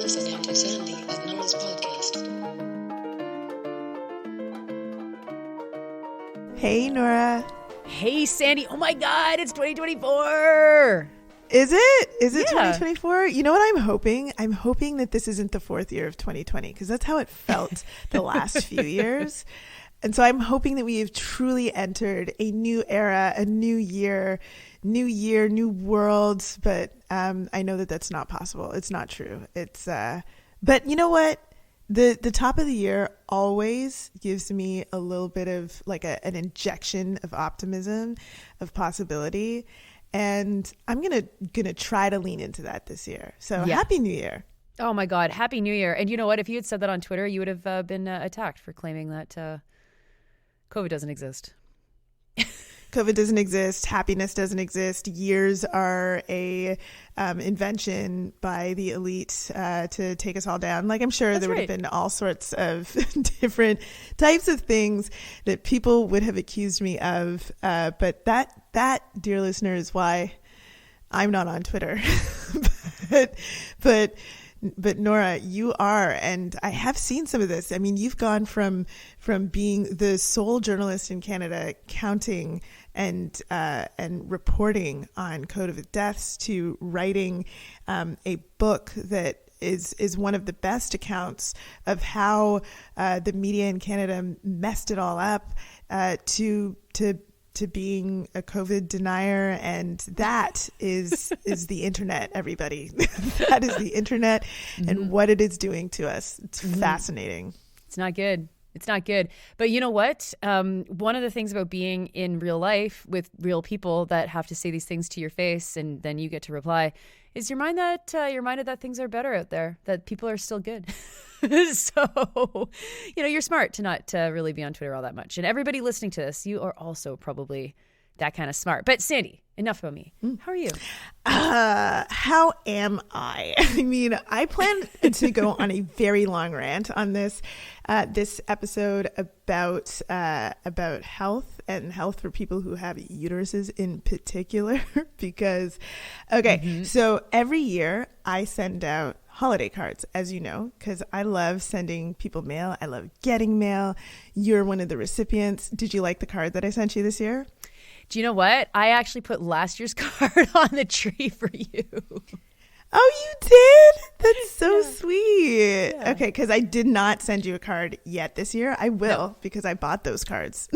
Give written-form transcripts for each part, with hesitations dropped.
listening to Sandy and Nora's podcast. Hey, Nora. Hey, Sandy. Oh my God, it's 2024. Is it? Is it Yeah. 2024? You know what I'm hoping? I'm hoping that this isn't the fourth year of 2020 because that's how it felt the last few years. And so I'm hoping that we have truly entered a new era, a new year, new world. But I know that that's not possible. It's not true. But you know what? The top of the year always gives me a little bit of like an injection of optimism, of possibility. And I'm gonna try to lean into that this year. So Happy New Year. Oh my God, Happy New Year. And you know what? If you had said that on Twitter, you would have been attacked for claiming that COVID doesn't exist. COVID doesn't exist. Happiness doesn't exist. Years are a invention by the elite to take us all down. Like I'm sure That's there would right. have been all sorts of different types of things that people would have accused me of. But that, dear listener, is why I'm not on Twitter. But Nora, you are, and I have seen some of this. I mean, you've gone from being the sole journalist in Canada counting and reporting on COVID deaths to writing a book that is one of the best accounts of how the media in Canada messed it all up to being a COVID denier, and that is the internet, everybody. That is the internet and what it is doing to us. It's fascinating. It's not good. It's not good. But you know what? One of the things about being in real life with real people that have to say these things to your face and then you get to reply is you're reminded that things are better out there, that people are still good. So, you're smart to not really be on Twitter all that much. And everybody listening to this, you are also probably that kind of smart. But Sandy, enough about me. How are you? How am I? I mean, I plan to go on a very long rant on this episode about health and health for people who have uteruses in particular. Because, so every year I send out holiday cards, as you know, because I love sending people mail. I love getting mail. You're one of the recipients. Did you like the card that I sent you this year? Do you know what? I actually put last year's card on the tree for you. Oh, you did? That's so sweet. Yeah. Okay, because I did not send you a card yet this year. I will, because I bought those cards.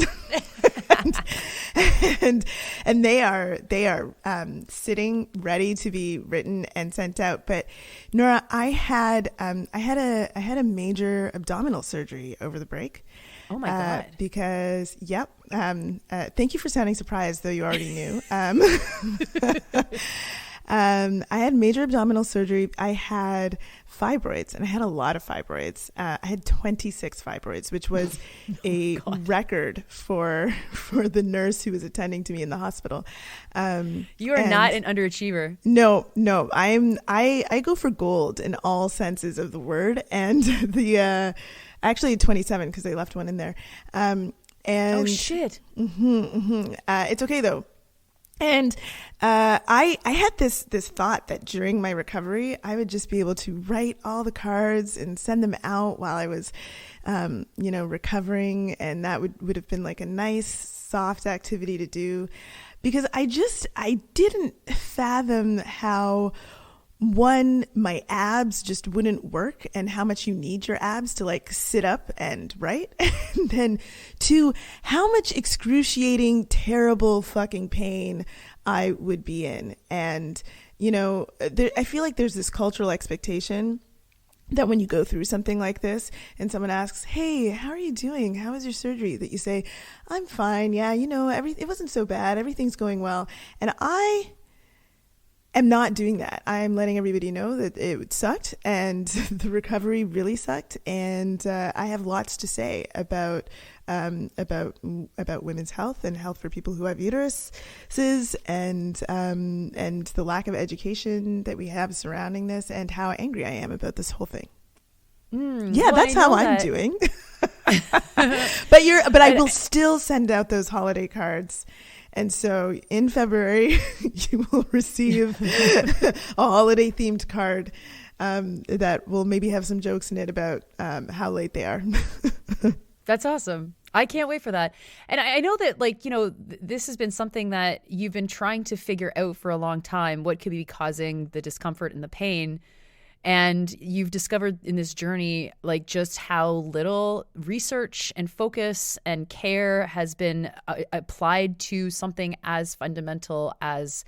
and they are sitting ready to be written and sent out. But Nora, I had a major abdominal surgery over the break. Oh my God. Because thank you for sounding surprised, though you already knew. I had major abdominal surgery. I had fibroids, and I had a lot of fibroids. I had 26 fibroids, which was a record for the nurse who was attending to me in the hospital. You are not an underachiever. No. I go for gold in all senses of the word, and actually 27 because they left one in there. And oh shit. It's okay though. And I had this thought that during my recovery, I would just be able to write all the cards and send them out while I was, recovering. And that would have been like a nice, soft activity to do, because I didn't fathom how, one, my abs just wouldn't work and how much you need your abs to like sit up and write. And then two, how much excruciating, terrible fucking pain I would be in. And, I feel like there's this cultural expectation that when you go through something like this and someone asks, hey, how are you doing? How was your surgery? That you say, I'm fine. Yeah, it wasn't so bad. Everything's going well. And I am not doing that. I'm letting everybody know that it sucked and the recovery really sucked. And I have lots to say about women's health and health for people who have uteruses, and the lack of education that we have surrounding this, and how angry I am about this whole thing. That's how I'm doing. But I will still send out those holiday cards. And so in February, you will receive a holiday themed card that will maybe have some jokes in it about how late they are. That's awesome. I can't wait for that. And I know that, like, you know, this has been something that you've been trying to figure out for a long time, what could be causing the discomfort and the pain. And you've discovered in this journey, like, just how little research and focus and care has been applied to something as fundamental as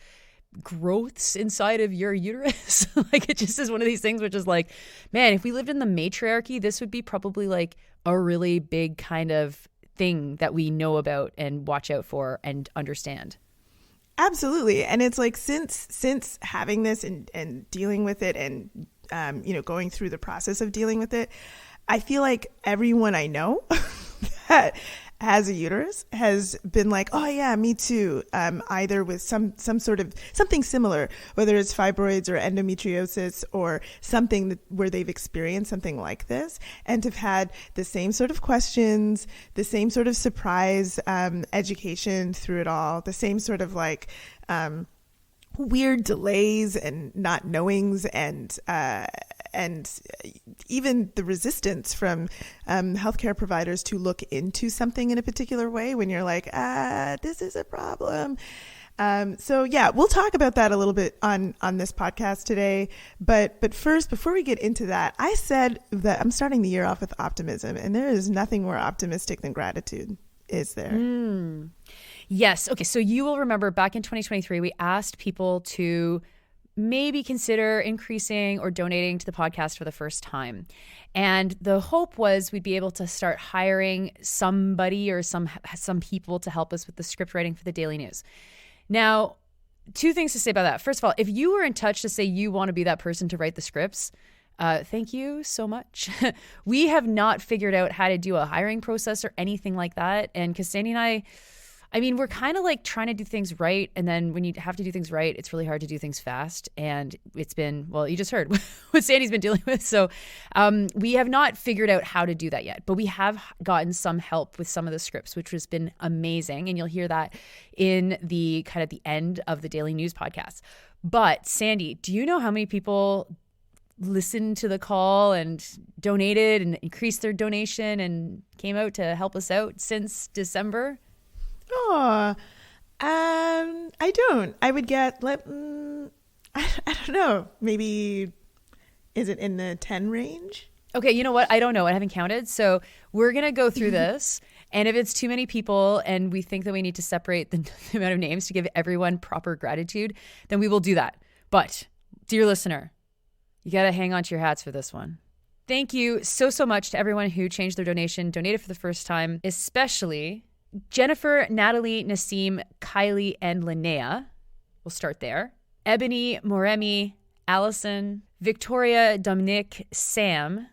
growths inside of your uterus. Like, it just is one of these things which is like, man, if we lived in the matriarchy, this would be probably like a really big kind of thing that we know about and watch out for and understand. Absolutely. And it's like, since having this and dealing with it and, going through the process of dealing with it, I feel like everyone I know that has a uterus has been like, oh yeah, me too. Either with some sort of something similar, whether it's fibroids or endometriosis or something where they've experienced something like this, and have had the same sort of questions, the same sort of surprise education through it all, the same sort of like weird delays and not knowings and even the resistance from healthcare providers to look into something in a particular way when you're like, this is a problem. So yeah, we'll talk about that a little bit on this podcast today. But first, before we get into that, I said that I'm starting the year off with optimism, and there is nothing more optimistic than gratitude, is there? Yes. Okay. So you will remember back in 2023, we asked people to maybe consider increasing or donating to the podcast for the first time. And the hope was we'd be able to start hiring somebody or some people to help us with the script writing for the Daily News. Now, two things to say about that. First of all, if you were in touch to say you want to be that person to write the scripts, thank you so much. We have not figured out how to do a hiring process or anything like that. And because Sandy and I mean, we're kind of like trying to do things right. And then when you have to do things right, it's really hard to do things fast. And it's been, well, you just heard what Sandy's been dealing with. So we have not figured out how to do that yet. But we have gotten some help with some of the scripts, which has been amazing. And you'll hear that in the kind of the end of the Daily News podcast. But Sandy, do you know how many people listened to the call and donated and increased their donation and came out to help us out since December? Oh, I don't. I would get, I don't know, maybe, is it in the 10 range? Okay, you know what? I don't know. I haven't counted. So we're going to go through this. And if it's too many people and we think that we need to separate the amount of names to give everyone proper gratitude, then we will do that. But, dear listener, you got to hang on to your hats for this one. Thank you so much to everyone who changed their donation, donated for the first time, especially Jennifer, Natalie, Nassim, Kylie, and Linnea. We'll start there. Ebony, Moremi, Allison, Victoria, Dominic, Sam.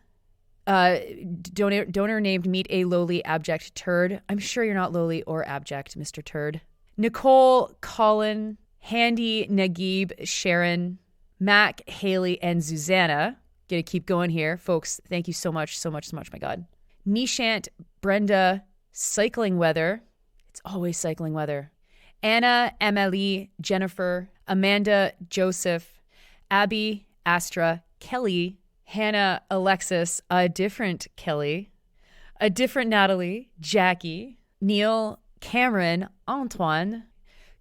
Donor named Meet a Lowly Abject Turd. I'm sure you're not lowly or abject, Mr. Turd. Nicole, Colin, Handy, Nagib, Sharon, Mac, Haley, and Susanna. Gonna keep going here. Folks, thank you so much, my God. Nishant, Brenda, Cycling Weather. It's always cycling weather. Anna, Emily, Jennifer, Amanda, Joseph, Abby, Astra, Kelly, Hannah, Alexis, a different Kelly, a different Natalie, Jackie, Neil, Cameron, Antoine,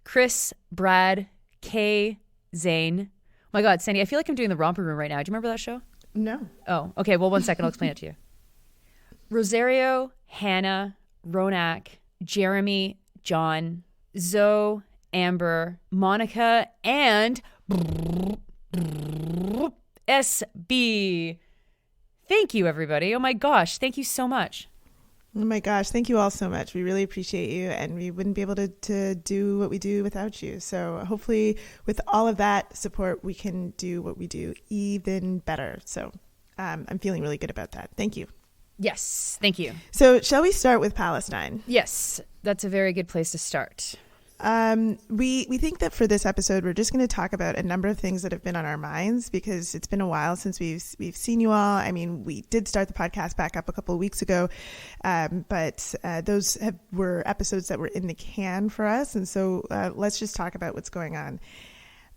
Chris, Brad, Kay, Zane. Oh my God, Sandy, I feel like I'm doing the Romper Room right now. Do you remember that show? No. Oh, okay. Well, 1 second. I'll explain it to you. Rosario, Hannah, Ronak, Jeremy, John, Zoe, Amber, Monica, and SB. Thank you, everybody. Oh my gosh. Thank you so much. Oh my gosh. Thank you all so much. We really appreciate you, and we wouldn't be able to do what we do without you. So hopefully with all of that support, we can do what we do even better. So I'm feeling really good about that. Thank you. Yes, thank you. So shall we start with Palestine? Yes, that's a very good place to start. We think that for this episode, we're just going to talk about a number of things that have been on our minds because it's been a while since we've seen you all. I mean, we did start the podcast back up a couple of weeks ago, but those were episodes that were in the can for us. And so let's just talk about what's going on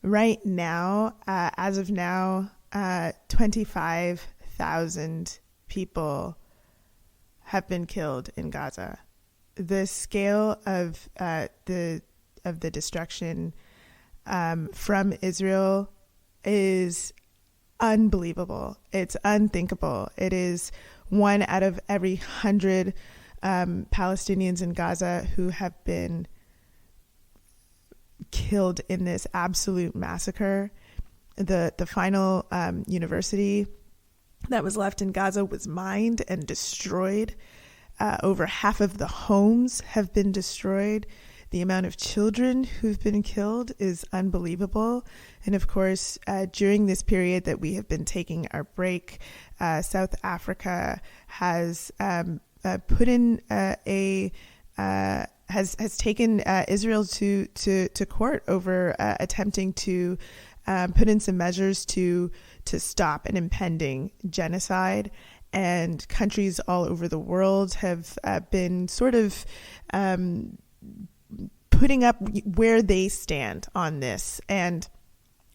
right now. As of now, 25,000 people have been killed in Gaza. The scale of the destruction from Israel is unbelievable. It's unthinkable. It is 1 out of every 100 Palestinians in Gaza who have been killed in this absolute massacre. The final university that was left in Gaza was mined and destroyed. Over half of the homes have been destroyed. The amount of children who've been killed is unbelievable. And of course, during this period that we have been taking our break, South Africa has put in has taken Israel to court over attempting to put in some measures to stop an impending genocide. And countries all over the world have been sort of putting up where they stand on this. And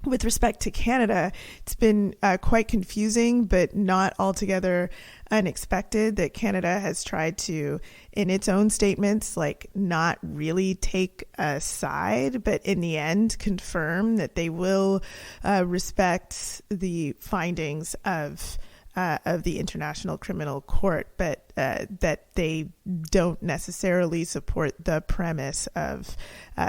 with respect to Canada, it's been quite confusing, but not altogether unexpected that Canada has tried to, in its own statements, like not really take a side, but in the end confirm that they will respect the findings of the International Criminal Court, but that they don't necessarily support the premise of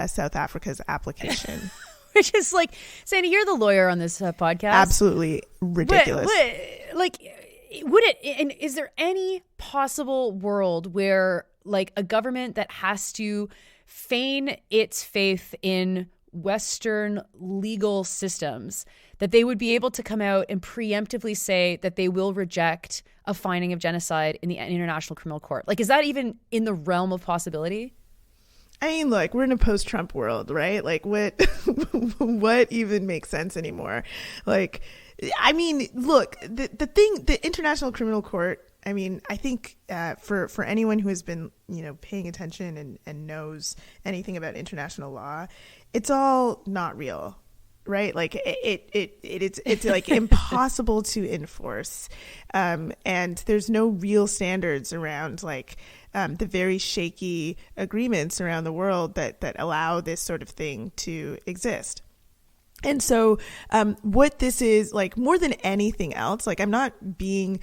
South Africa's application. Which is like, Sandy, you're the lawyer on this podcast. Absolutely ridiculous. Would it, and is there any possible world where like a government that has to feign its faith in Western legal systems, that they would be able to come out and preemptively say that they will reject a finding of genocide in the International Criminal Court? Like, is that even in the realm of possibility? I mean, look, we're in a post-Trump world, right? Like, what even makes sense anymore? Like, I mean, look, the International Criminal Court, I mean, I think for anyone who has been, paying attention and knows anything about international law, it's all not real, right? Like it's like impossible to enforce, and there's no real standards around like the very shaky agreements around the world that allow this sort of thing to exist. And so what this is, like, more than anything else, like, I'm not being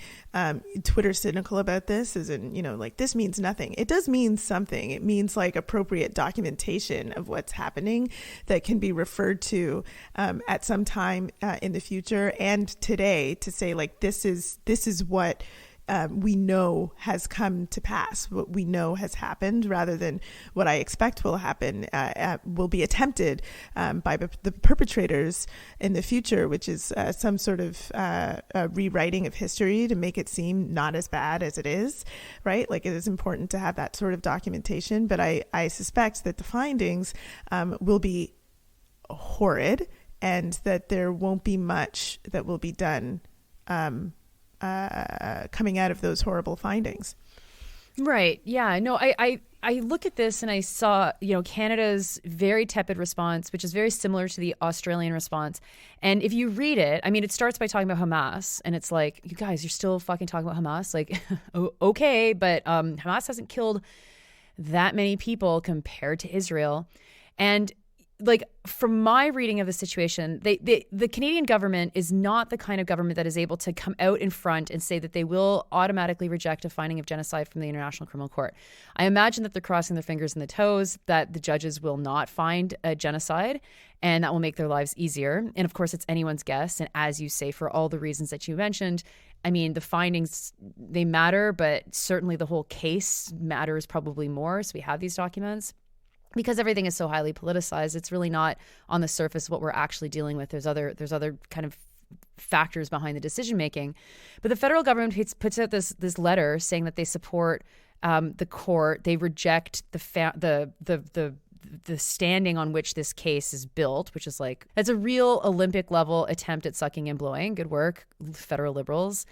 Twitter cynical about this, as in, like, this means nothing. It does mean something. It means, like, appropriate documentation of what's happening that can be referred to at some time in the future and today to say, like, this is what we know has come to pass, what we know has happened, rather than what I expect will happen, will be attempted by the perpetrators in the future, which is some sort of rewriting of history to make it seem not as bad as it is, right? Like, it is important to have that sort of documentation, but I suspect that the findings will be horrid and that there won't be much that will be done coming out of those horrible findings. Right. Yeah. No, I look at this and I saw, Canada's very tepid response, which is very similar to the Australian response. And if you read it, I mean, it starts by talking about Hamas, and it's like, you guys, you're still fucking talking about Hamas. Like, okay, but Hamas hasn't killed that many people compared to Israel. And like, from my reading of the situation, the Canadian government is not the kind of government that is able to come out in front and say that they will automatically reject a finding of genocide from the International Criminal Court. I imagine that they're crossing their fingers and the toes that the judges will not find a genocide, and that will make their lives easier. And of course, it's anyone's guess. And as you say, for all the reasons that you mentioned, I mean, the findings, they matter, but certainly the whole case matters probably more. So we have these documents. Because everything is so highly politicized, it's really not on the surface what we're actually dealing with. There's other kind of factors behind the decision making. But the federal government puts out this letter saying that they support the court. They reject the standing on which this case is built, which is like, that's a real Olympic level attempt at sucking and blowing. Good work, federal liberals.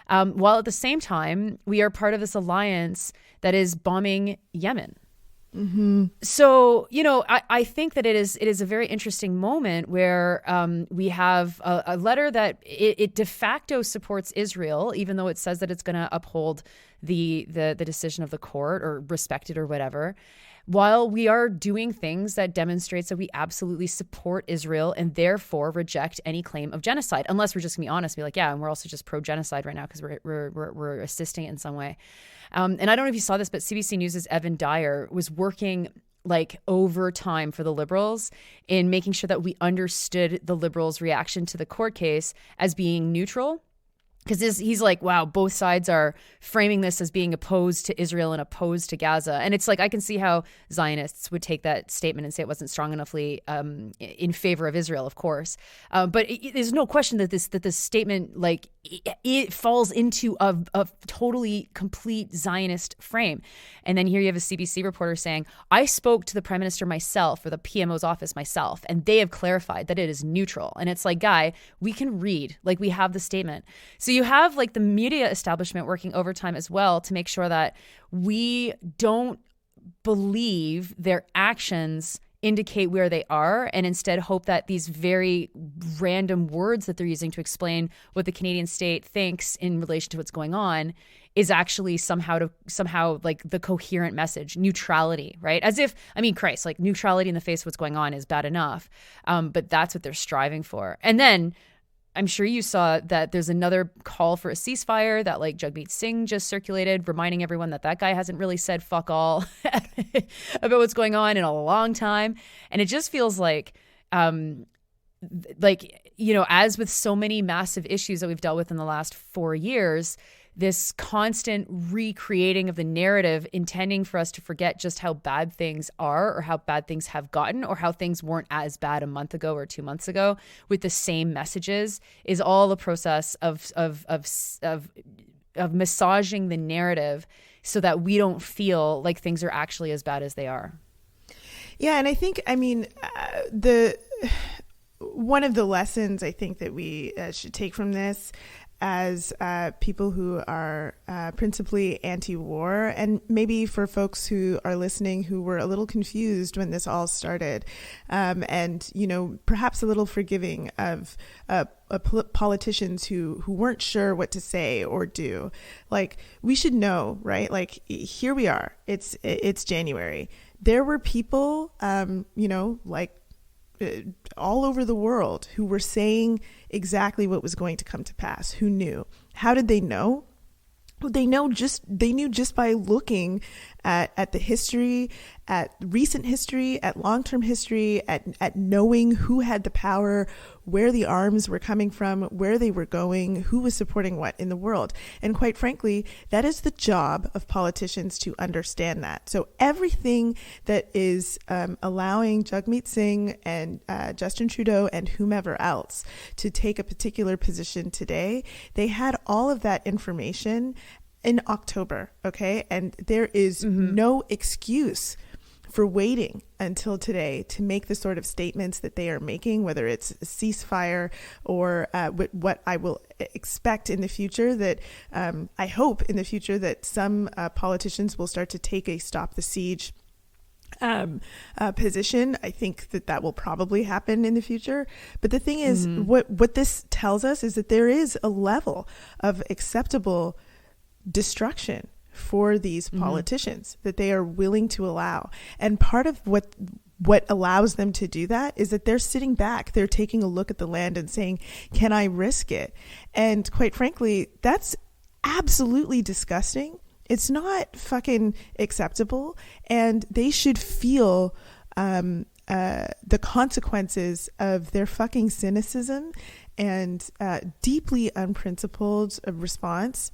While at the same time, we are part of this alliance that is bombing Yemen. So, I think that it is a very interesting moment where we have a letter that it de facto supports Israel, even though it says that it's going to uphold the decision of the court or respect it or whatever, while we are doing things that demonstrates that we absolutely support Israel and therefore reject any claim of genocide, unless we're just going to be honest, be like, yeah, and we're also just pro-genocide right now because we're assisting it in some way. And I don't know if you saw this, but CBC News' Evan Dyer was working like overtime for the Liberals in making sure that we understood the Liberals' reaction to the court case as being neutral. Because he's like, wow, both sides are framing this as being opposed to Israel and opposed to Gaza. And it's like, I can see how Zionists would take that statement and say it wasn't strong enoughly in favor of Israel, of course. But there's no question that this statement, like, it falls into a totally complete Zionist frame. And then here you have a CBC reporter saying, I spoke to the Prime Minister myself, or the PMO's office myself, and they have clarified that it is neutral. And it's like, guy, we can read, like, we have the statement. So you have like the media establishment working overtime as well to make sure that we don't believe their actions indicate where they are, and instead hope that these very random words that they're using to explain what the Canadian state thinks in relation to what's going on is actually somehow like the coherent message, neutrality, right? As if, I mean, Christ, like neutrality in the face of what's going on is bad enough, but that's what they're striving for. And then I'm sure you saw that there's another call for a ceasefire that like Jagmeet Singh just circulated, reminding everyone that guy hasn't really said fuck all about what's going on in a long time. And it just feels like, as with so many massive issues that we've dealt with in the last 4 years, this constant recreating of the narrative, intending for us to forget just how bad things are or how bad things have gotten or how things weren't as bad a month ago or 2 months ago with the same messages, is all a process of massaging the narrative so that we don't feel like things are actually as bad as they are. Yeah, and I think, one of the lessons I think that we should take from this as people who are principally anti-war, and maybe for folks who are listening who were a little confused when this all started, and perhaps a little forgiving of politicians who weren't sure what to say or do. Like, we should know, right? Like, here we are. It's January. There were people, all over the world who were saying exactly what was going to come to pass, who knew. How did they know? They knew just by looking at the history, at recent history, at long-term history, at knowing who had the power, where the arms were coming from, where they were going, who was supporting what in the world. And quite frankly, that is the job of politicians to understand that. So everything that is allowing Jagmeet Singh and Justin Trudeau and whomever else to take a particular position today, they had all of that information in October, okay? And there is no excuse for waiting until today to make the sort of statements that they are making, whether it's a ceasefire or what I will expect in the future, that I hope in the future that some politicians will start to take a stop the siege position. I think that will probably happen in the future. But the thing is, what this tells us is that there is a level of acceptable destruction for these politicians that they are willing to allow. And part of what allows them to do that is that they're sitting back, they're taking a look at the land and saying, can I risk it? And quite frankly, that's absolutely disgusting. It's not fucking acceptable. And they should feel the consequences of their fucking cynicism and deeply unprincipled response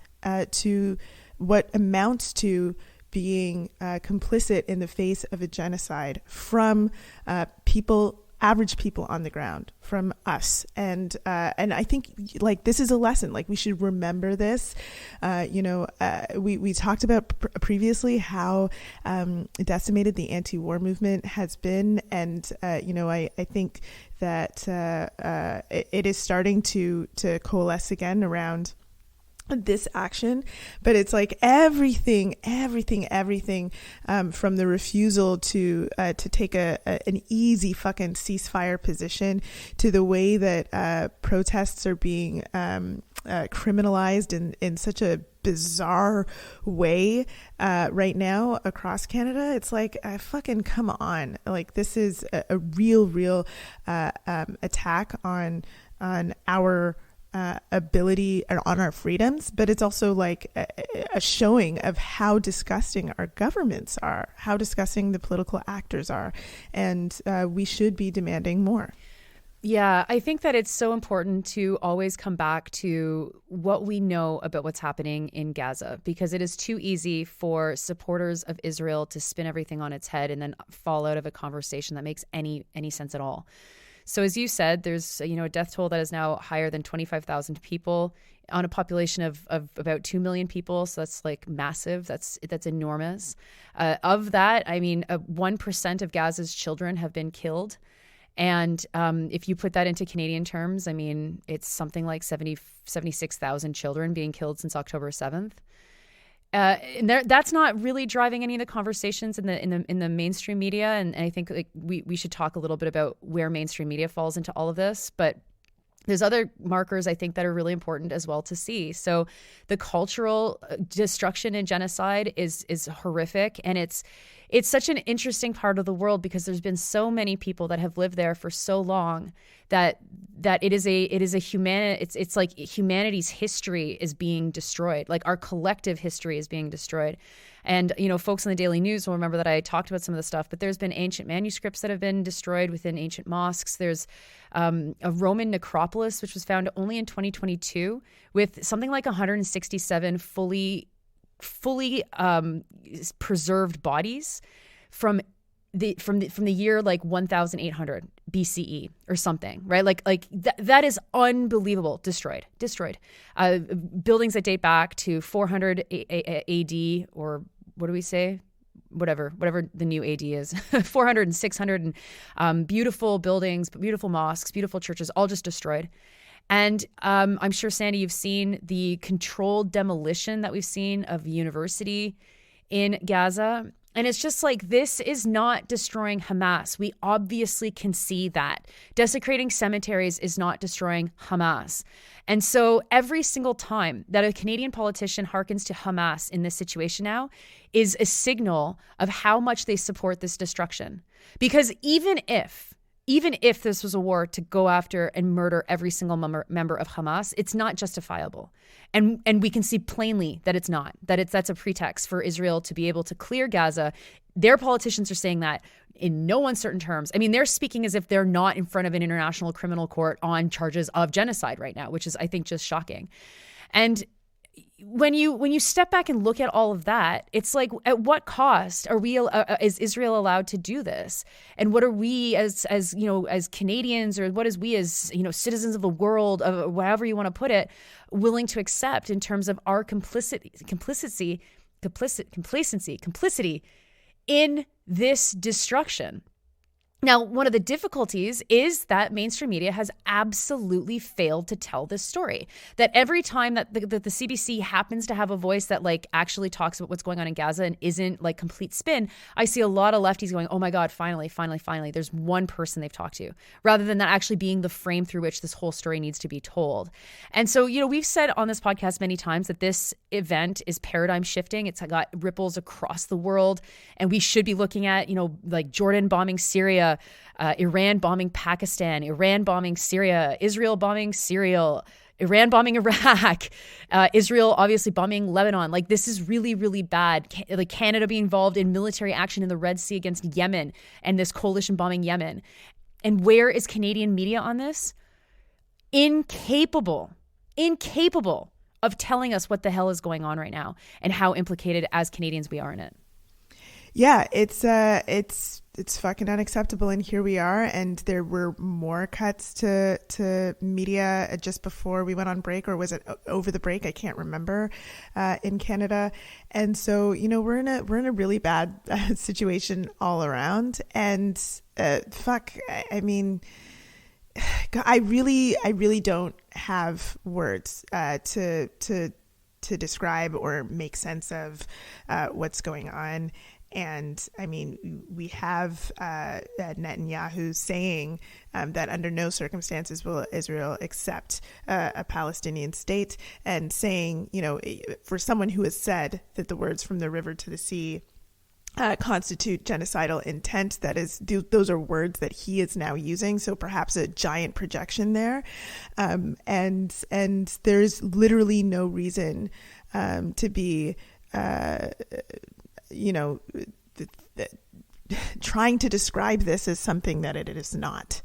to what amounts to being complicit in the face of a genocide from average people on the ground, from us. And I think like this is a lesson. Like, we should remember this. We talked about previously how decimated the anti-war movement has been, and I think that it is starting to coalesce again around this action, but it's like everything from the refusal to take an easy fucking ceasefire position to the way that protests are being criminalized in such a bizarre way right now across Canada. It's like, fucking come on. Like, this is a real attack on our ability and on our freedoms, but it's also like a showing of how disgusting our governments are, how disgusting the political actors are, and we should be demanding more. Yeah, I think that it's so important to always come back to what we know about what's happening in Gaza, because it is too easy for supporters of Israel to spin everything on its head and then fall out of a conversation that makes any sense at all. So as you said, there's a death toll that is now higher than 25,000 people on a population of about 2 million people. So that's like massive. That's enormous. Of that, I mean, 1% of Gaza's children have been killed. And if you put that into Canadian terms, I mean, it's something like 76,000 children being killed since October 7th. And that's not really driving any of the conversations in the mainstream media, and I think like we should talk a little bit about where mainstream media falls into all of this. But there's other markers I think that are really important as well to see. So the cultural destruction and genocide is horrific, and it's such an interesting part of the world because there's been so many people that have lived there for so long that it's like humanity's history is being destroyed. Like our collective history is being destroyed. And, folks in the Daily News will remember that I talked about some of the stuff, but there's been ancient manuscripts that have been destroyed within ancient mosques. There's a Roman necropolis, which was found only in 2022 with something like 167 fully preserved bodies from the year like 1800 BCE or something, right? Like that is unbelievable. Destroyed. Buildings that date back to 400 AD, or what do we say? Whatever the new AD is, 400 and 600, and beautiful buildings, beautiful mosques, beautiful churches, all just destroyed. And I'm sure, Sandy, you've seen the controlled demolition that we've seen of a university in Gaza. And it's just like, this is not destroying Hamas. We obviously can see that. Desecrating cemeteries is not destroying Hamas. And so every single time that a Canadian politician hearkens to Hamas in this situation now is a signal of how much they support this destruction. Because even if this was a war to go after and murder every single member of Hamas, it's not justifiable. And we can see plainly that it's not, that's a pretext for Israel to be able to clear Gaza. Their politicians are saying that in no uncertain terms. I mean, they're speaking as if they're not in front of an international criminal court on charges of genocide right now, which is, I think, just shocking. And when you step back and look at all of that, it's like, at what cost is Israel allowed to do this? And what are we as Canadians, or what is we as citizens of the world, of however you want to put it, willing to accept in terms of our complicity in this destruction? Now, one of the difficulties is that mainstream media has absolutely failed to tell this story. That every time that the CBC happens to have a voice that like actually talks about what's going on in Gaza and isn't like complete spin, I see a lot of lefties going, oh my God, finally, there's one person they've talked to, rather than that actually being the frame through which this whole story needs to be told. And so, we've said on this podcast many times that this event is paradigm shifting. It's got ripples across the world, and we should be looking at, like Jordan bombing Syria, Iran bombing Pakistan, Iran bombing Syria, Israel bombing Syria, Iran bombing Iraq, Israel obviously bombing Lebanon. Like, this is really, really bad. Like, Canada being involved in military action in the Red Sea against Yemen, and this coalition bombing Yemen. And where is Canadian media on this? Incapable of telling us what the hell is going on right now and how implicated as Canadians we are in it. Yeah, it's fucking unacceptable, and here we are. And there were more cuts to media just before we went on break, or was it over the break? I can't remember, in Canada. And so we're in a really bad situation all around. And I mean, I really don't have words to to describe or make sense of what's going on. And I mean, we have Netanyahu saying that under no circumstances will Israel accept a Palestinian state, and saying, you know, for someone who has said that the words from the river to the sea constitute genocidal intent, that is, those are words that he is now using. So perhaps a giant projection there. And there's literally no reason to be trying to describe this as something that it is not.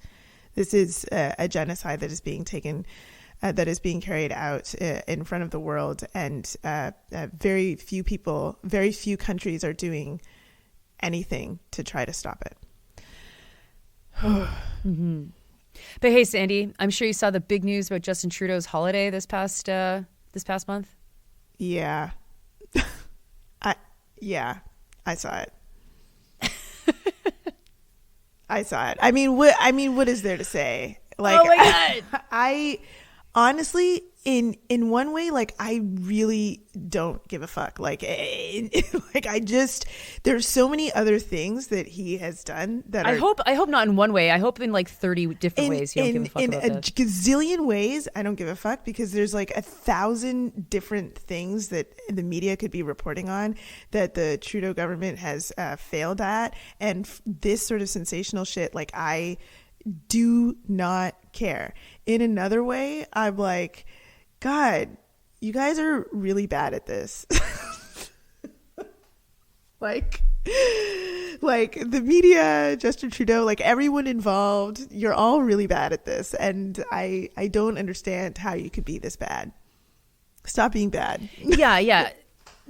This is a genocide that is being taken, that is being carried out in front of the world, and very few countries are doing anything to try to stop it. Mm-hmm. But hey, Sandy, I'm sure you saw the big news about Justin Trudeau's holiday this past month. Yeah. I saw it. I saw it. I mean, what is there to say? Like, oh my God. I honestly, in one way, like, I really don't give a fuck. Like, there's so many other things that he has done that I hope not in one way. I hope in like 30 different ways you don't give a fuck about this. In a gazillion ways, I don't give a fuck, because there's like 1,000 different things that the media could be reporting on that the Trudeau government has failed at. And this sort of sensational shit, like, I do not care. In another way, I'm like, God, you guys are really bad at this. like the media, Justin Trudeau, like everyone involved, you're all really bad at this. And I don't understand how you could be this bad. Stop being bad. Yeah.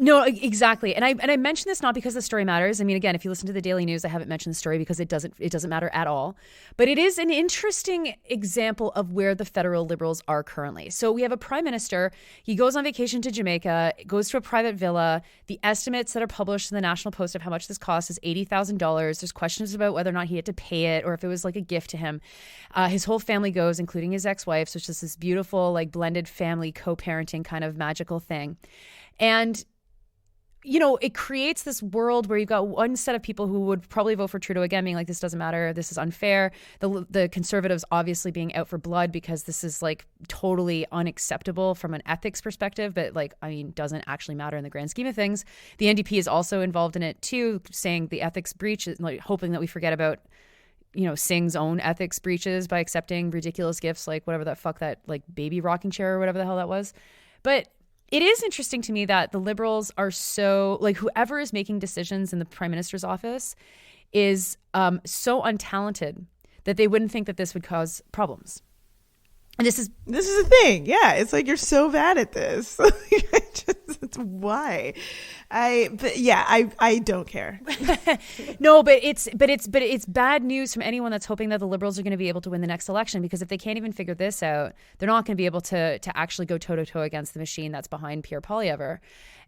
No, exactly. And I mention this not because the story matters. I mean, again, if you listen to the Daily News, I haven't mentioned the story because it doesn't matter at all. But it is an interesting example of where the federal Liberals are currently. So we have a prime minister. He goes on vacation to Jamaica, goes to a private villa. The estimates that are published in the National Post of how much this costs is $80,000. There's questions about whether or not he had to pay it or if it was like a gift to him. His whole family goes, including his ex-wife. So it's just this beautiful, like, blended family co-parenting kind of magical thing. And you know, it creates this world where you've got one set of people who would probably vote for Trudeau again, being like, this doesn't matter, this is unfair. The Conservatives obviously being out for blood because this is like totally unacceptable from an ethics perspective, but like, I mean, doesn't actually matter in the grand scheme of things. The NDP is also involved in it too, saying the ethics breach, like hoping that we forget about, you know, Singh's own ethics breaches by accepting ridiculous gifts like whatever the fuck that like baby rocking chair or whatever the hell that was. But it is interesting to me that the Liberals are so, like, whoever is making decisions in the Prime Minister's office is so untalented that they wouldn't think that this would cause problems. And this is the thing. Yeah, it's like, you're so bad at this. It's why. I don't care. No, but it's bad news from anyone that's hoping that the Liberals are going to be able to win the next election, because if they can't even figure this out, they're not going to be able to actually go toe to toe against the machine that's behind Pierre Poilievre.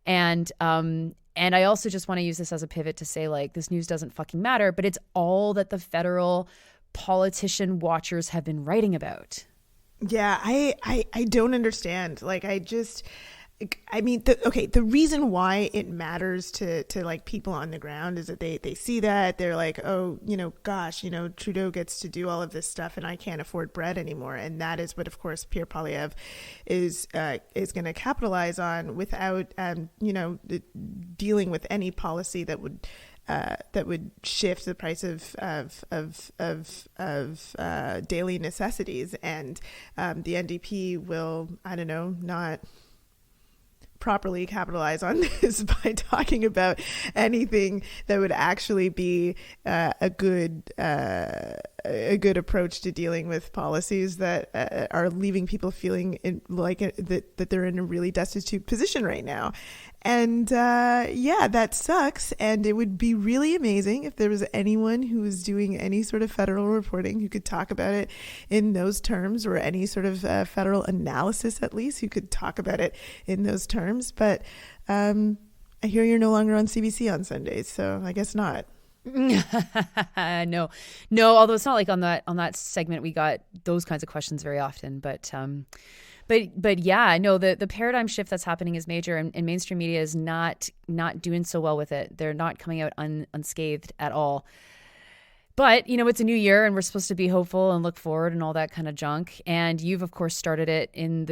And I also just want to use this as a pivot to say, like, this news doesn't fucking matter, but it's all that the federal politician watchers have been writing about. Yeah, I don't understand. Like, the reason why it matters to like people on the ground is that they see that they're like, oh, you know, gosh, you know, Trudeau gets to do all of this stuff and I can't afford bread anymore. And that is what, of course, Pierre Poilievre is going to capitalize on without, dealing with any policy that would shift the price of daily necessities. And the NDP will, I don't know, not properly capitalize on this by talking about anything that would actually be a good approach to dealing with policies that are leaving people feeling that they're in a really destitute position right now. And that sucks. And it would be really amazing if there was anyone who was doing any sort of federal reporting who could talk about it in those terms, or any sort of federal analysis, at least, who could talk about it in those terms. But I hear you're no longer on CBC on Sundays, so I guess not. No, although it's not like on that segment we got those kinds of questions very often, but But yeah, no, the paradigm shift that's happening is major, and mainstream media is not doing so well with it. They're not coming out unscathed at all. But, it's a new year and we're supposed to be hopeful and look forward and all that kind of junk. And you've, of course, started it in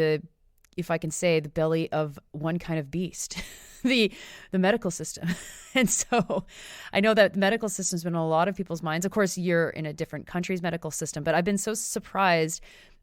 if I can say, the belly of one kind of beast, the medical system. And so I know that the medical system's been in a lot of people's minds. Of course, you're in a different country's medical system, but I've been so surprised.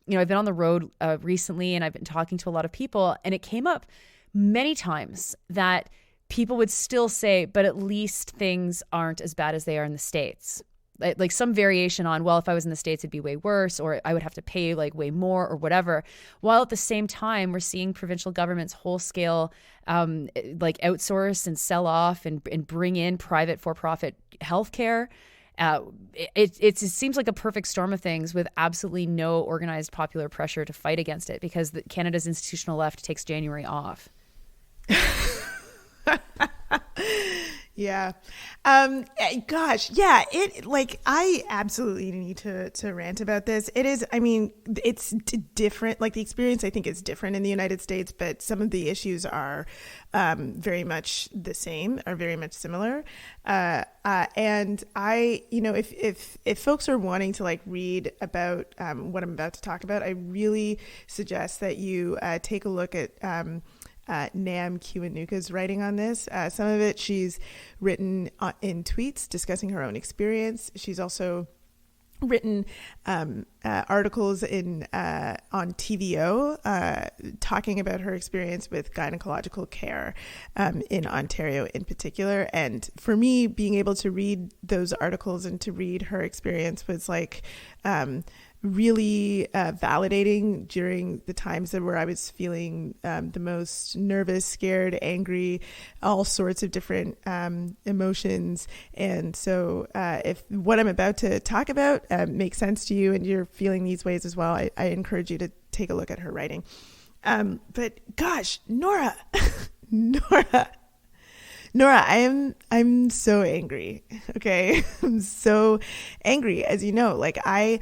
I've been on the road recently and I've been talking to a lot of people, and it came up many times that people would still say, but at least things aren't as bad as they are in the States. Like some variation on, well, if I was in the States, it'd be way worse, or I would have to pay like way more or whatever. While at the same time, we're seeing provincial governments whole scale like outsource and sell off and bring in private for-profit healthcare. It seems like a perfect storm of things with absolutely no organized popular pressure to fight against it, because Canada's institutional left takes January off. Yeah. Gosh. Yeah. I absolutely need to rant about this. It is, it's different. Like the experience, I think, is different in the United States, but some of the issues are very much the same, or very much similar. And if folks are wanting to like read about what I'm about to talk about, I really suggest that you take a look at Nam Kiwanuka's writing on this. Some of it she's written in tweets discussing her own experience. She's also written articles on TVO talking about her experience with gynecological care in Ontario in particular. And for me, being able to read those articles and to read her experience was like really validating during the times where I was feeling the most nervous, scared, angry, all sorts of different emotions. And so if what I'm about to talk about makes sense to you and you're feeling these ways as well, I encourage you to take a look at her writing. But gosh, Nora, Nora, I'm so angry. Okay. I'm so angry. As you know, like I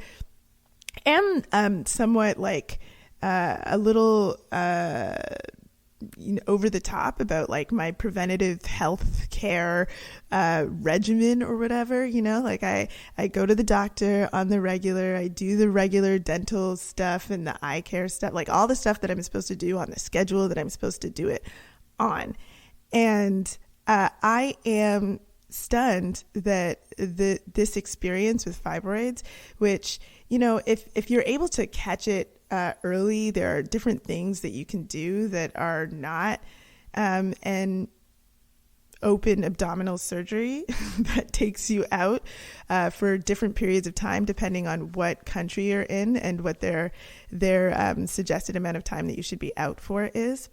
am somewhat like a little over the top about like my preventative health care regimen or whatever, like I go to the doctor on the regular, I do the regular dental stuff and the eye care stuff, like all the stuff that I'm supposed to do on the schedule that I'm supposed to do it on. And I am stunned that this experience with fibroids, which, if you're able to catch it early, there are different things that you can do that are not an open abdominal surgery that takes you out for different periods of time, depending on what country you're in and what their suggested amount of time that you should be out for is.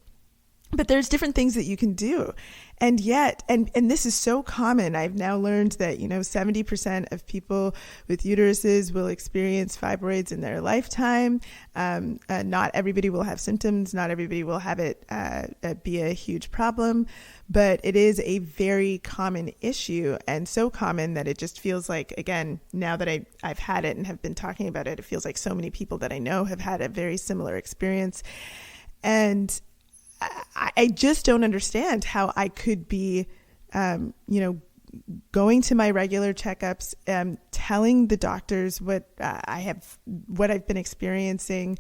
But there's different things that you can do. And yet, and this is so common, I've now learned that, 70% of people with uteruses will experience fibroids in their lifetime. Not everybody will have symptoms. Not everybody will have it be a huge problem. But it is a very common issue, and so common that it just feels like, again, now that I've had it and have been talking about it, it feels like so many people that I know have had a very similar experience. And I just don't understand how I could be, going to my regular checkups, telling the doctors what I've been experiencing,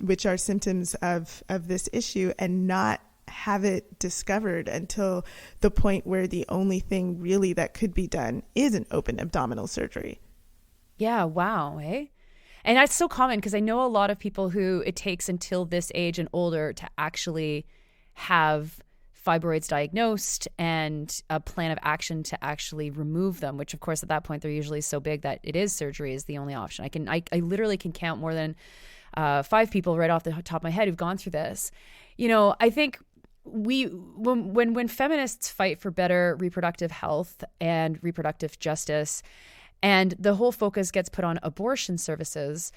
which are symptoms of this issue, and not have it discovered until the point where the only thing really that could be done is an open abdominal surgery. Yeah. Wow. Hey. And that's so common, because I know a lot of people who it takes until this age and older to actually have fibroids diagnosed and a plan of action to actually remove them, which of course at that point they're usually so big that it is surgery is the only option. I literally can count more than 5 people right off the top of my head who've gone through this. I think when feminists fight for better reproductive health and reproductive justice, and the whole focus gets put on abortion services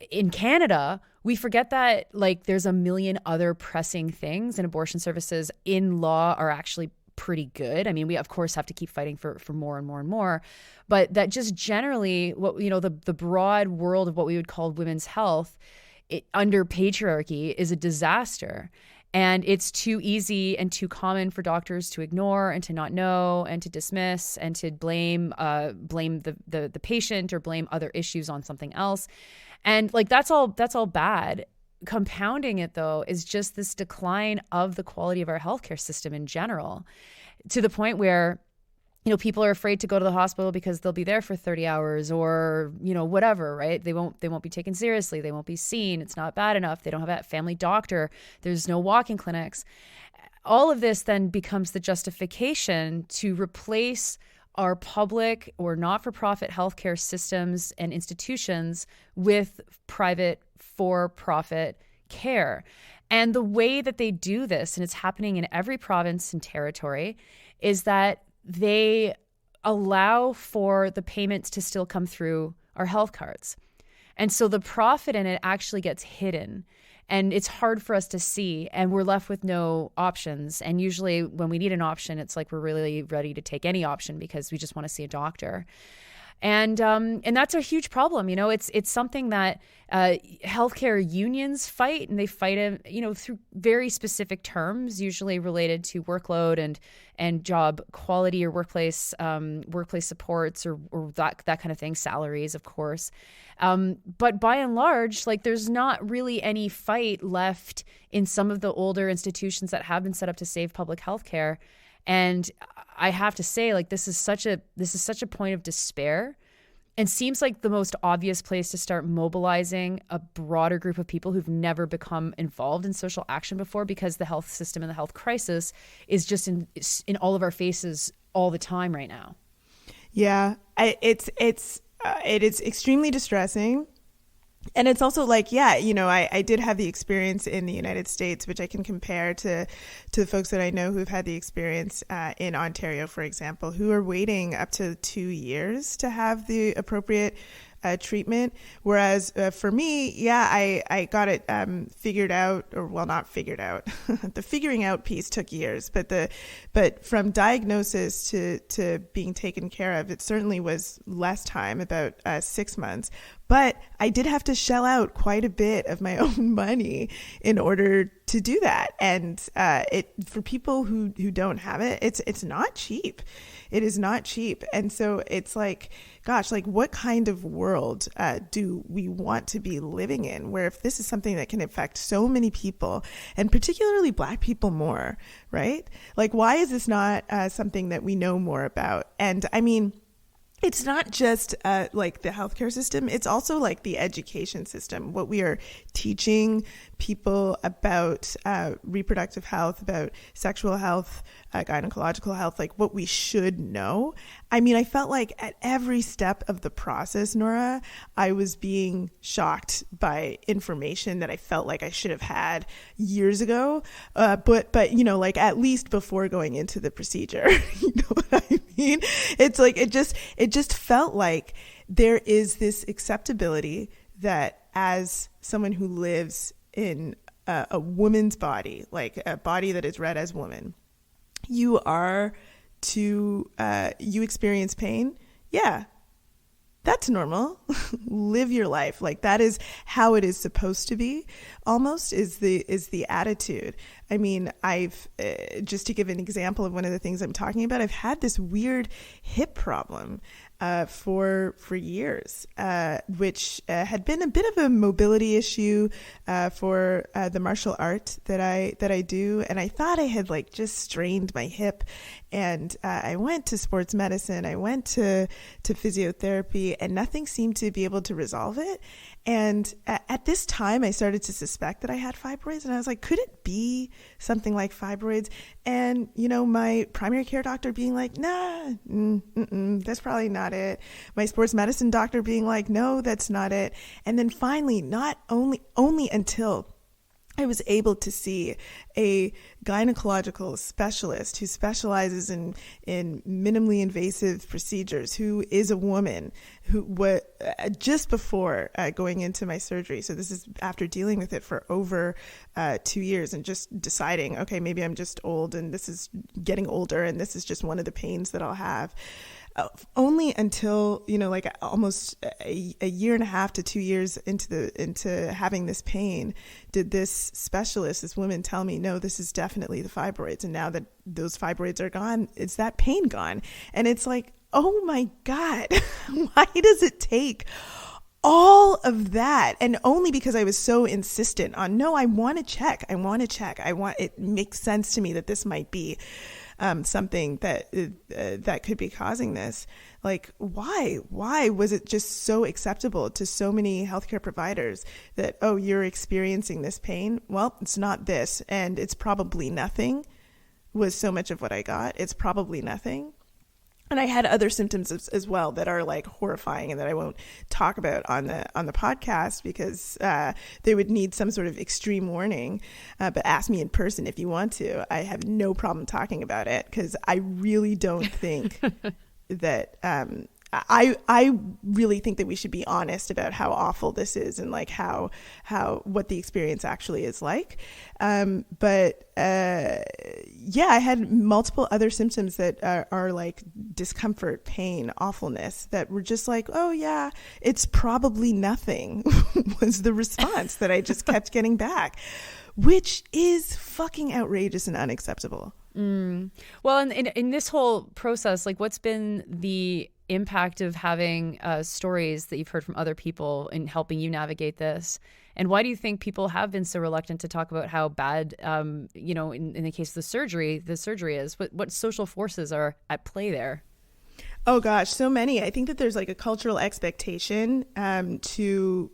in Canada, we forget that like there's a million other pressing things, and abortion services in law are actually pretty good. I mean, we of course have to keep fighting for more and more and more, but that just generally what the broad world of what we would call women's health under patriarchy is a disaster. And it's too easy and too common for doctors to ignore and to not know and to dismiss and to blame the patient or blame other issues on something else. And like that's all bad. Compounding it, though, is just this decline of the quality of our healthcare system in general, to the point where, you know, people are afraid to go to the hospital because they'll be there for 30 hours or, you know, whatever, right? They won't be taken seriously. They won't be seen. It's not bad enough. They don't have a family doctor. There's no walk-in clinics. All of this then becomes the justification to replace our public or not-for-profit healthcare systems and institutions with private for-profit care. And the way that they do this, and it's happening in every province and territory, is that they allow for the payments to still come through our health cards. And so the profit in it actually gets hidden. And it's hard for us to see, and we're left with no options. And usually when we need an option, it's like we're really ready to take any option because we just want to see a doctor. And that's a huge problem. You know, it's something that healthcare unions fight, and they fight it, you know, through very specific terms, usually related to workload and job quality or workplace supports or that kind of thing, salaries, of course. But by and large, like there's not really any fight left in some of the older institutions that have been set up to save public health care. And I have to say, like, this is such a point of despair, and seems like the most obvious place to start mobilizing a broader group of people who've never become involved in social action before, because the health system and the health crisis is just in all of our faces all the time right now. Yeah, it is extremely distressing. And it's also like, yeah, you know, I did have the experience in the United States, which I can compare to the folks that I know who've had the experience in Ontario, for example, who are waiting up to 2 years to have the appropriate treatment. Whereas for me, yeah, I got it figured out, or well, not figured out. The figuring out piece took years, but from diagnosis to being taken care of, it certainly was less time, about 6 months. But I did have to shell out quite a bit of my own money in order to do that. And for people who don't have it, it's not cheap. It is not cheap. And so it's like, gosh, like what kind of world do we want to be living in, where if this is something that can affect so many people, and particularly Black people more, right? Like, why is this not something that we know more about? And I mean, it's not just like the healthcare system. It's also like the education system, what we are teaching people about reproductive health, about sexual health, gynecological health, like what we should know. I mean, I felt like at every step of the process, Nora, I was being shocked by information that I felt like I should have had years ago. But you know, like at least before going into the procedure, you know what I mean? It's like, it just felt like there is this acceptability that as someone who lives in a woman's body, like a body that is read as woman, you experience pain. Yeah, that's normal. Live your life. Like that is how it is supposed to be, almost is the attitude. I mean, I've just to give an example of one of the things I'm talking about, I've had this weird hip problem for years, which had been a bit of a mobility issue for the martial art that I do, and I thought I had like just strained my hip, and I went to sports medicine, I went to physiotherapy, and nothing seemed to be able to resolve it. And at this time, I started to suspect that I had fibroids, and I was like, could it be something like fibroids? And, you know, my primary care doctor being like, nah, that's probably not it. My sports medicine doctor being like, no, that's not it. And then finally, not only until I was able to see a gynecological specialist who specializes in minimally invasive procedures, who is a woman, who just before going into my surgery. So this is after dealing with it for over 2 years and just deciding, okay, maybe I'm just old and this is getting older and this is just one of the pains that I'll have. only until, like almost a year and a half to 2 years into having this pain did this specialist, this woman, tell me, no, this is definitely the fibroids. And now that those fibroids are gone, is that pain gone? And it's like, oh my God, why does it take all of that? And only because I was so insistent on, no, I want to check. It makes sense to me that this might be something that could be causing this. Like, why was it just so acceptable to so many healthcare providers that, oh, you're experiencing this pain? Well, it's not this, and it's probably nothing, was so much of what I got. It's probably nothing. And I had other symptoms as well that are like horrifying and that I won't talk about on the podcast because they would need some sort of extreme warning. But ask me in person if you want to. I have no problem talking about it because I really don't think that I really think that we should be honest about how awful this is and like how what the experience actually is like. Yeah, I had multiple other symptoms that are like discomfort, pain, awfulness that were just like, oh yeah, it's probably nothing was the response that I just kept getting back, which is fucking outrageous and unacceptable. Well, in this whole process, like what's been the impact of having stories that you've heard from other people in helping you navigate this? And why do you think people have been so reluctant to talk about how bad, in the case of the surgery is? What social forces are at play there? Oh gosh, so many. I think that there's like a cultural expectation to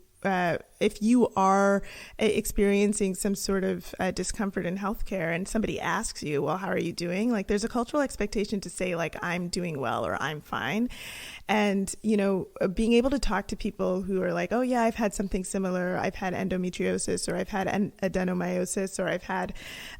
if you are experiencing some sort of discomfort in healthcare and somebody asks you, well, how are you doing? Like there's a cultural expectation to say like, I'm doing well or I'm fine. And, being able to talk to people who are like, oh yeah, I've had something similar. I've had endometriosis or I've had adenomyosis or I've had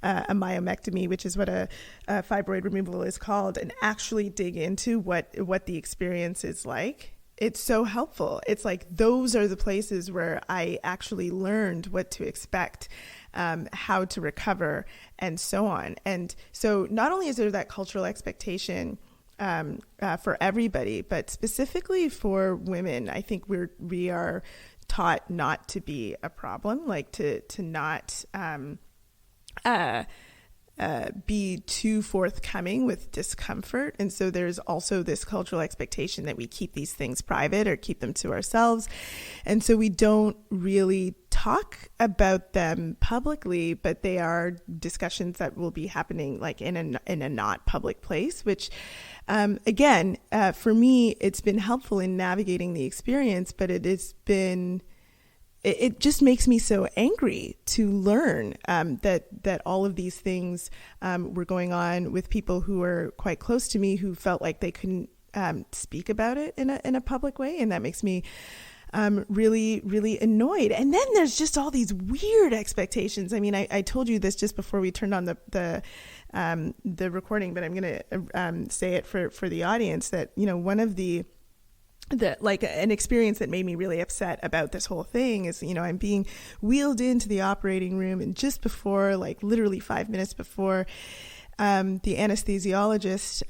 a myomectomy, which is what a fibroid removal is called, and actually dig into what the experience is like. It's so helpful. It's like those are the places where I actually learned what to expect, how to recover, and so on. And so not only is there that cultural expectation for everybody, but specifically for women, I think we are taught not to be a problem, like to not be too forthcoming with discomfort. And so there's also this cultural expectation that we keep these things private or keep them to ourselves. And so we don't really talk about them publicly, but they are discussions that will be happening like in a not public place, which again, for me, it's been helpful in navigating the experience, but it just makes me so angry to learn that all of these things were going on with people who were quite close to me who felt like they couldn't speak about it in a public way. And that makes me really, really annoyed. And then there's just all these weird expectations. I mean, I told you this just before we turned on the recording, but I'm going to say it for the audience that, one of the like an experience that made me really upset about this whole thing is, I'm being wheeled into the operating room, and just before, like literally 5 minutes before, the anesthesiologist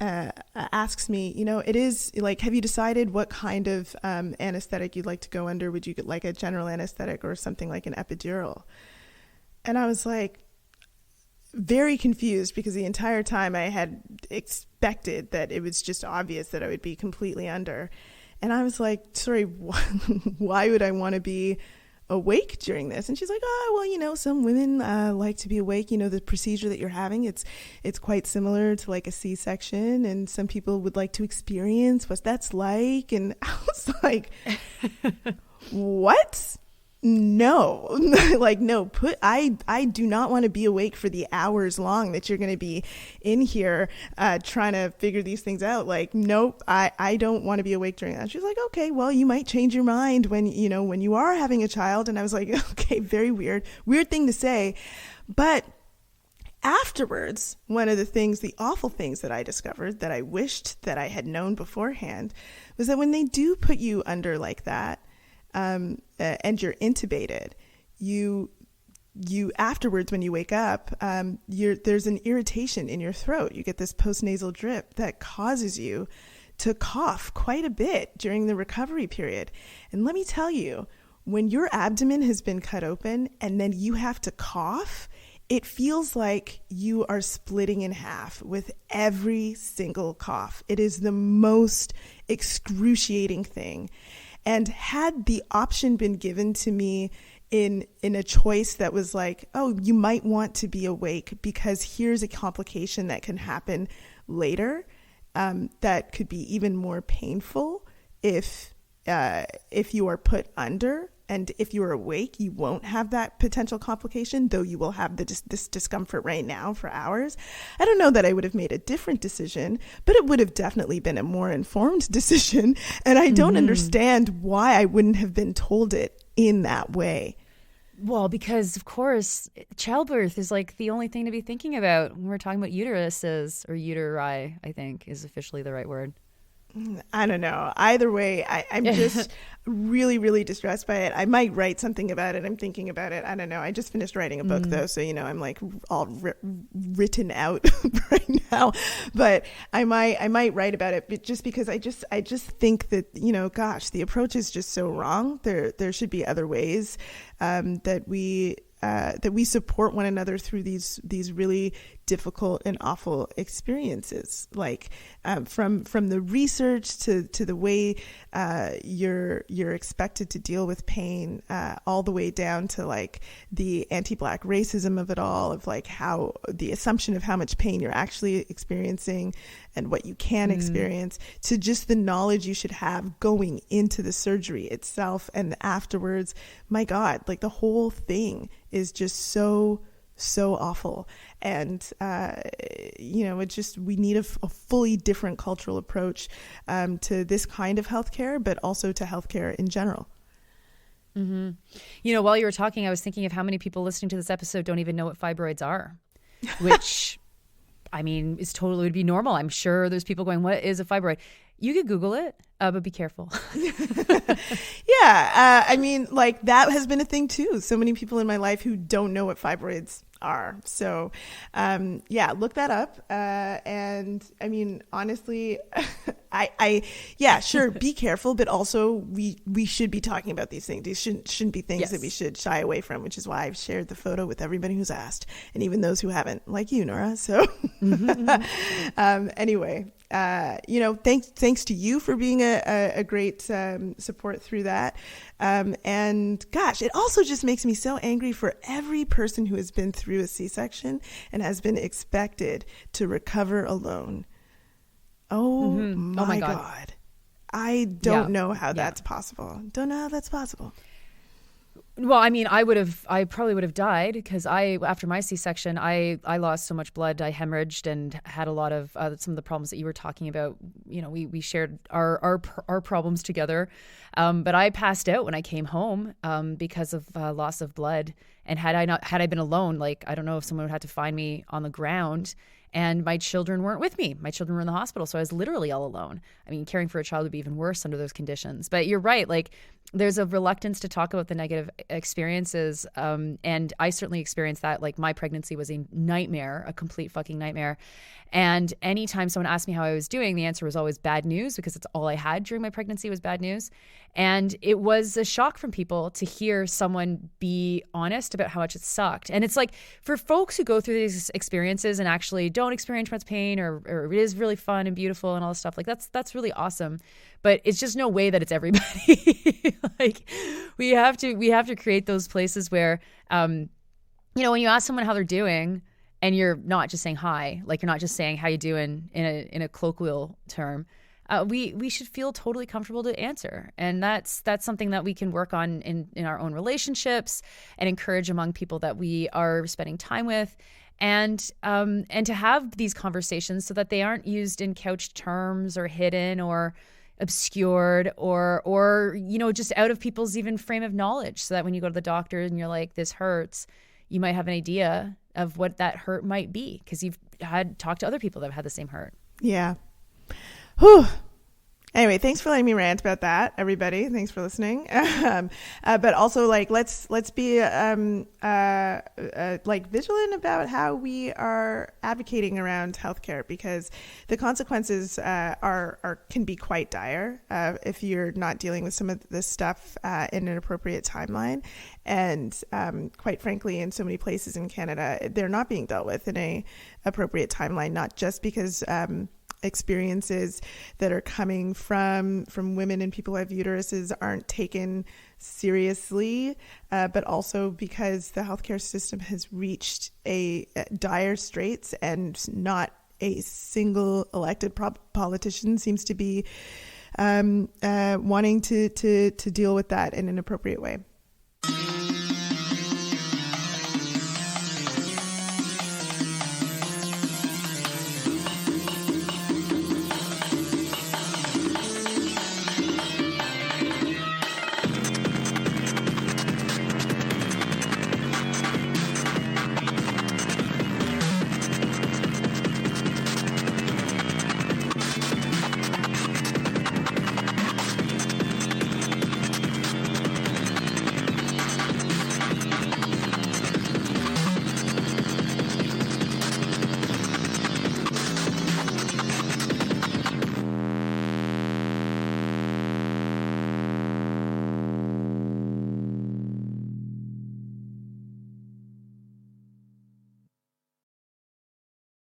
asks me, it is like, have you decided what kind of anesthetic you'd like to go under? Would you get like a general anesthetic or something like an epidural? And I was like, very confused, because the entire time I had expected that it was just obvious that I would be completely under. And I was like, sorry, why would I want to be awake during this? And she's like, oh, well, some women like to be awake. The procedure that you're having, it's quite similar to like a C-section. And some people would like to experience what that's like. And I was like, what? No, like, no, I do not want to be awake for the hours long that you're going to be in here trying to figure these things out. Like, nope, I don't want to be awake during that. She's like, okay, well, you might change your mind when you are having a child. And I was like, okay, very weird thing to say. But afterwards, one of the awful things that I discovered that I wished that I had known beforehand was that when they do put you under like that, and you're intubated, you afterwards, when you wake up, there's an irritation in your throat. You get this postnasal drip that causes you to cough quite a bit during the recovery period. And let me tell you, when your abdomen has been cut open and then you have to cough, it feels like you are splitting in half with every single cough. It is the most excruciating thing. And had the option been given to me in a choice that was like, oh, you might want to be awake because here's a complication that can happen later, that could be even more painful if you are put under. And if you are awake, you won't have that potential complication, though you will have this discomfort right now for hours. I don't know that I would have made a different decision, but it would have definitely been a more informed decision. And I don't understand why I wouldn't have been told it in that way. Well, because of course, childbirth is like the only thing to be thinking about when we're talking about uteruses, or uteri, I think is officially the right word. I don't know. Either way, I'm just really, really distressed by it. I might write something about it. I'm thinking about it. I don't know. I just finished writing a book though. So, I'm like all written out right now, but I might write about it, but just because I just think that, gosh, the approach is just so wrong. There should be other ways, that we support one another through these really difficult and awful experiences, like from the research to the way you're expected to deal with pain, all the way down to like the anti-Black racism of it all, of like how the assumption of how much pain you're actually experiencing and what you can experience, to just the knowledge you should have going into the surgery itself and afterwards. My God, like the whole thing is just so awful. And, we need a fully different cultural approach to this kind of healthcare, but also to healthcare in general. Mm-hmm. While you were talking, I was thinking of how many people listening to this episode don't even know what fibroids are, which I mean, is totally would be normal. I'm sure there's people going, what is a fibroid? You could Google it, but be careful. Yeah. I mean, like that has been a thing too. So many people in my life who don't know what fibroids are. So, look that up. And I mean, honestly, yeah, sure. Be careful, but also we should be talking about these things. These shouldn't be things that we should shy away from, which is why I've shared the photo with everybody who's asked, and even those who haven't, like you, Nora. So, anyway, thanks to you for being a great support through that. And gosh, it also just makes me so angry for every person who has been through a C-section and has been expected to recover alone. Oh my God. I don't know how that's possible. Don't know how that's possible. Well, I mean, I probably would have died because after my C-section, I lost so much blood. I hemorrhaged and had a lot of some of the problems that you were talking about. We shared our problems together. But I passed out when I came home because of loss of blood. And had I been alone, like, I don't know if someone would have to find me on the ground. And my children weren't with me. My children were in the hospital. So I was literally all alone. I mean, caring for a child would be even worse under those conditions. But you're right. Like, there's a reluctance to talk about the negative experiences. And I certainly experienced that. Like, my pregnancy was a nightmare, a complete fucking nightmare. And anytime someone asked me how I was doing, the answer was always bad news, because it's all I had during my pregnancy was bad news. And it was a shock from people to hear someone be honest about how much it sucked. And it's like, for folks who go through these experiences and actually don't experience much pain, or it is really fun and beautiful and all this stuff, like that's really awesome. But it's just no way that it's everybody. Like, we have to create those places where, when you ask someone how they're doing, and you're not just saying hi, like you're not just saying how you doing in a colloquial term, we should feel totally comfortable to answer. And that's something that we can work on in our own relationships and encourage among people that we are spending time with, and to have these conversations so that they aren't used in couched terms or hidden or obscured or just out of people's even frame of knowledge, so that when you go to the doctor and you're like, this hurts, you might have an idea of what that hurt might be, because you've talked to other people that have had the same hurt. Yeah. Whew. Anyway, thanks for letting me rant about that, everybody. Thanks for listening. But also, like, let's be like vigilant about how we are advocating around healthcare, because the consequences can be quite dire if you're not dealing with some of this stuff in an appropriate timeline. And quite frankly, in so many places in Canada, they're not being dealt with in a appropriate timeline, not just because experiences that are coming from women and people who have uteruses aren't taken seriously, but also because the healthcare system has reached a dire straits, and not a single elected politician seems to be wanting to deal with that in an appropriate way.